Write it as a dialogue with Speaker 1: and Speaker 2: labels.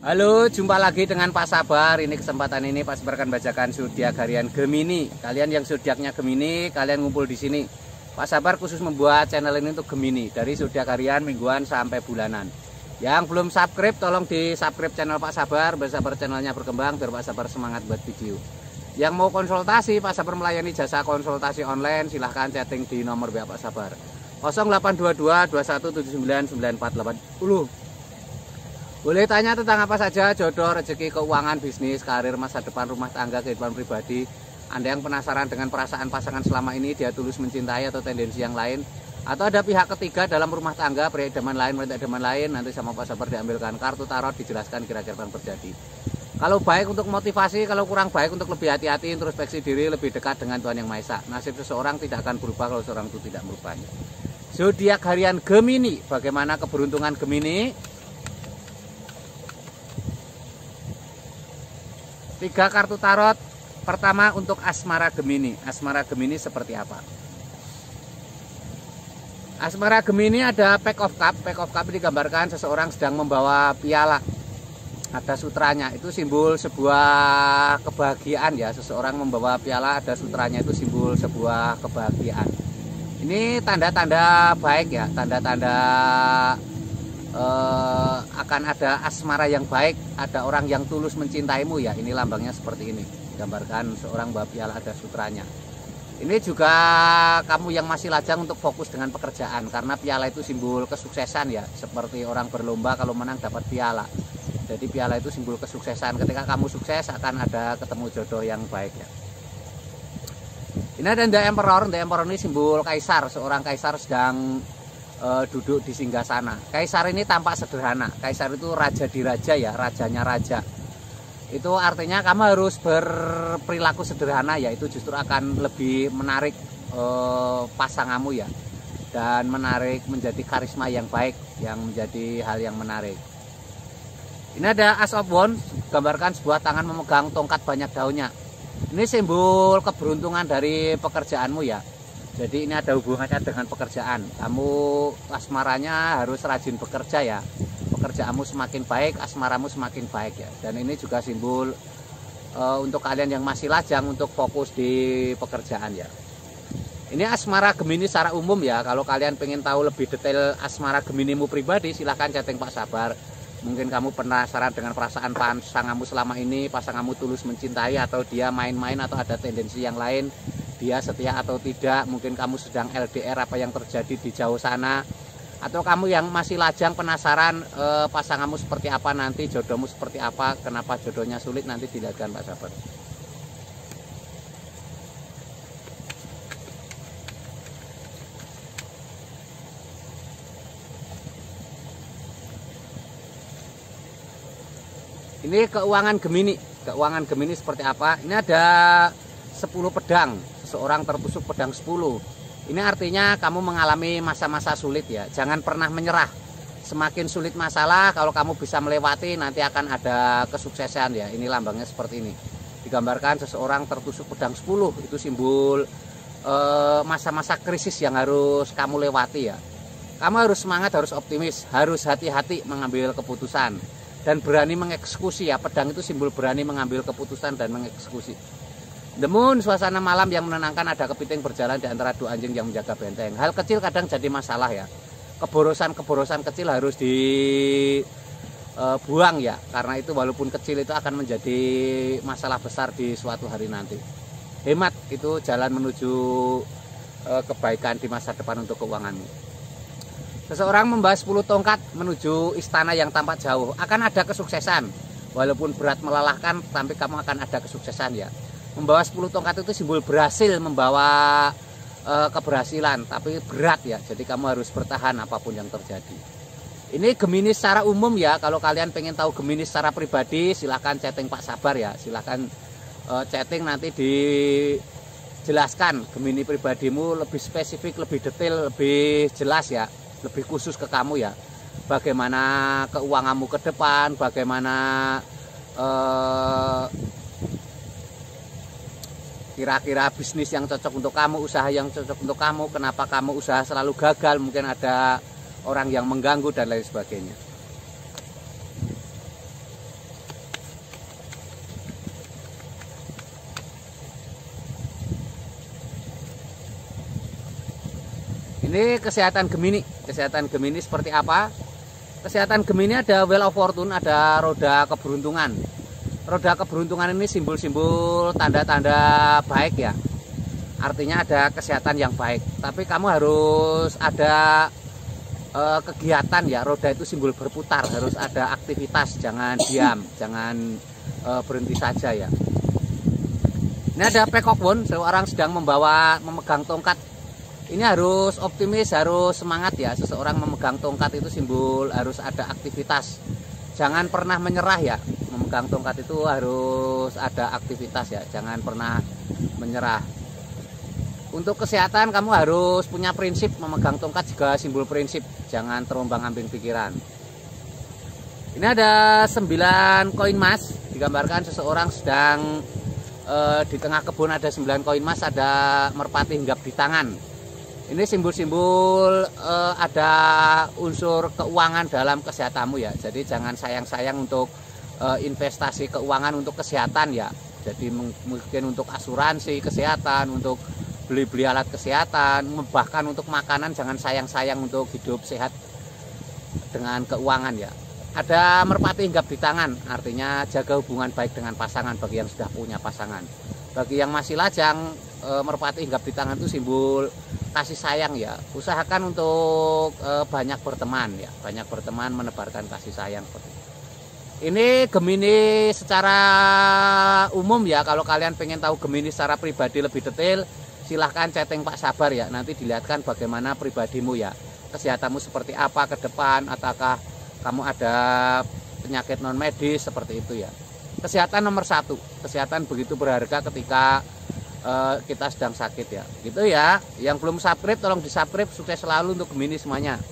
Speaker 1: Halo, jumpa lagi dengan Pak Sabar. Ini kesempatan ini Pak Sabar akan bacakan zodiak harian Gemini. Kalian yang zodiaknya Gemini, kalian ngumpul di sini. Pak Sabar khusus membuat channel ini untuk Gemini, dari zodiak harian, mingguan sampai bulanan. Yang belum subscribe, tolong di subscribe channel Pak Sabar, biar Sabar channelnya berkembang, biar Pak Sabar semangat buat video. Yang mau konsultasi, Pak Sabar melayani jasa konsultasi online. Silahkan chatting di nomor WA Pak Sabar 0822 2179 9480. Boleh tanya tentang apa saja, jodoh, rezeki, keuangan, bisnis, karir, masa depan, rumah tangga, kehidupan pribadi. Anda yang penasaran dengan perasaan pasangan selama ini, dia tulus mencintai atau tendensi yang lain, atau ada pihak ketiga dalam rumah tangga, pria idaman lain, wanita idaman lain, nanti sama Pak Sabar diambilkan kartu tarot, dijelaskan kira-kira yang terjadi. Kalau baik untuk motivasi, kalau kurang baik untuk lebih hati-hati, introspeksi diri, lebih dekat dengan Tuhan Yang Maha Esa. Nasib seseorang tidak akan berubah kalau seorang itu tidak merubahnya. Zodiak harian Gemini, bagaimana keberuntungan Gemini? 3 kartu tarot. Pertama untuk asmara Gemini. Asmara Gemini seperti apa? Asmara Gemini ada Pack of Cup. Pack of Cup digambarkan seseorang sedang membawa piala. Ada sutranya, itu simbol sebuah kebahagiaan ya. Seseorang membawa piala, ada sutranya, itu simbol sebuah kebahagiaan. Ini tanda-tanda baik ya, tanda-tanda akan ada asmara yang baik, ada orang yang tulus mencintaimu ya. Ini lambangnya seperti ini, gambarkan seorang bawa piala, ada sutranya. Ini juga kamu yang masih lajang untuk fokus dengan pekerjaan, karena piala itu simbol kesuksesan ya, seperti orang berlomba kalau menang dapat piala. Jadi piala itu simbol kesuksesan, ketika kamu sukses akan ada ketemu jodoh yang baik ya. Ini ada The Emperor. The Emperor ini simbol kaisar, seorang kaisar sedang duduk di singgasana. Kaisar ini tampak sederhana. Kaisar itu raja di raja ya, rajanya raja. Itu artinya kamu harus berperilaku sederhana ya, itu justru akan lebih menarik pasanganmu ya, dan menarik menjadi karisma yang baik, yang menjadi hal yang menarik. Ini ada Ace of Wands, gambarkan sebuah tangan memegang tongkat banyak daunnya. Ini simbol keberuntungan dari pekerjaanmu ya. Jadi ini ada hubungannya dengan pekerjaan. Kamu asmaranya harus rajin bekerja ya. Pekerjaanmu semakin baik, asmaramu semakin baik ya. Dan ini juga simbol untuk kalian yang masih lajang untuk fokus di pekerjaan ya. Ini asmara Gemini secara umum ya. Kalau kalian pengen tahu lebih detail asmara Geminimu pribadi, silahkan chatting Pak Sabar. Mungkin kamu penasaran dengan perasaan pasanganmu selama ini, pasanganmu tulus mencintai atau dia main-main atau ada tendensi yang lain, dia setia atau tidak, mungkin kamu sedang LDR, apa yang terjadi di jauh sana, atau kamu yang masih lajang penasaran pasanganmu seperti apa nanti, jodohmu seperti apa, kenapa jodohnya sulit, nanti dilihatkan Pak Sabar. Ini keuangan Gemini. Keuangan Gemini seperti apa? Ini ada 10 pedang. Seseorang tertusuk pedang 10. Ini artinya kamu mengalami masa-masa sulit ya. Jangan pernah menyerah. Semakin sulit masalah, kalau kamu bisa melewati, nanti akan ada kesuksesan ya. Ini lambangnya seperti ini. Digambarkan seseorang tertusuk pedang 10. Itu simbol masa-masa krisis yang harus kamu lewati ya. Kamu harus semangat, harus optimis, harus hati-hati mengambil keputusan. Dan berani mengeksekusi ya. Pedang itu simbol berani mengambil keputusan dan mengeksekusi. The Moon, suasana malam yang menenangkan, ada kepiting berjalan di antara 2 anjing yang menjaga benteng. Hal kecil kadang jadi masalah ya. Keborosan kecil harus dibuang ya. Karena itu walaupun kecil itu akan menjadi masalah besar di suatu hari nanti. Hemat, itu jalan menuju kebaikan di masa depan untuk keuanganmu. Seseorang membawa 10 tongkat menuju istana yang tampak jauh. Akan ada kesuksesan. Walaupun berat melelahkan, tapi kamu akan ada kesuksesan ya. Membawa 10 tongkat itu simbol berhasil, membawa keberhasilan. Tapi berat ya, jadi kamu harus bertahan apapun yang terjadi. Ini Gemini secara umum ya. Kalau kalian pengen tahu Gemini secara pribadi, silahkan chatting Pak Sabar ya. Silahkan chatting, nanti dijelaskan Gemini pribadimu lebih spesifik, lebih detail, lebih jelas ya. Lebih khusus ke kamu ya, bagaimana keuanganmu ke depan, bagaimana kira-kira bisnis yang cocok untuk kamu, usaha yang cocok untuk kamu, kenapa kamu usaha selalu gagal, mungkin ada orang yang mengganggu dan lain sebagainya. Ini kesehatan Gemini. Kesehatan Gemini seperti apa? Kesehatan Gemini ada Wheel of Fortune, ada roda keberuntungan. Roda keberuntungan ini simbol-simbol tanda-tanda baik ya. Artinya ada kesehatan yang baik. Tapi kamu harus ada kegiatan ya. Roda itu simbol berputar, harus ada aktivitas, jangan diam, jangan berhenti saja ya. Ini ada Peacock Wand, seorang sedang memegang tongkat. Ini harus optimis, harus semangat ya. Seseorang memegang tongkat itu simbol harus ada aktivitas. Jangan pernah menyerah ya. Memegang tongkat itu harus ada aktivitas ya. Jangan pernah menyerah. Untuk kesehatan kamu harus punya prinsip. Memegang tongkat juga simbol prinsip. Jangan terombang-ambing pikiran. Ini ada 9 koin emas. Digambarkan seseorang sedang di tengah kebun, ada 9 koin emas, ada merpati hinggap di tangan. Ini simbol-simbol ada unsur keuangan dalam kesehatanmu ya. Jadi jangan sayang-sayang untuk investasi keuangan untuk kesehatan ya. Jadi mungkin untuk asuransi kesehatan, untuk beli-beli alat kesehatan, bahkan untuk makanan jangan sayang-sayang untuk hidup sehat dengan keuangan ya. Ada merpati hinggap di tangan, artinya jaga hubungan baik dengan pasangan bagi yang sudah punya pasangan. Bagi yang masih lajang, merpati hinggap di tangan itu simbol kasih sayang ya. Usahakan untuk banyak berteman ya, banyak berteman, menebarkan kasih sayang. Ini Gemini secara umum ya. Kalau kalian pengen tahu Gemini secara pribadi lebih detail, silahkan chatting Pak Sabar ya. Nanti dilihatkan bagaimana pribadimu ya, kesehatanmu seperti apa ke depan, ataukah kamu ada penyakit non medis seperti itu ya. Kesehatan nomor 1, kesehatan begitu berharga ketika kita sedang sakit ya. Gitu ya. Yang belum subscribe tolong di subscribe. Sukses selalu untuk Gemini semuanya.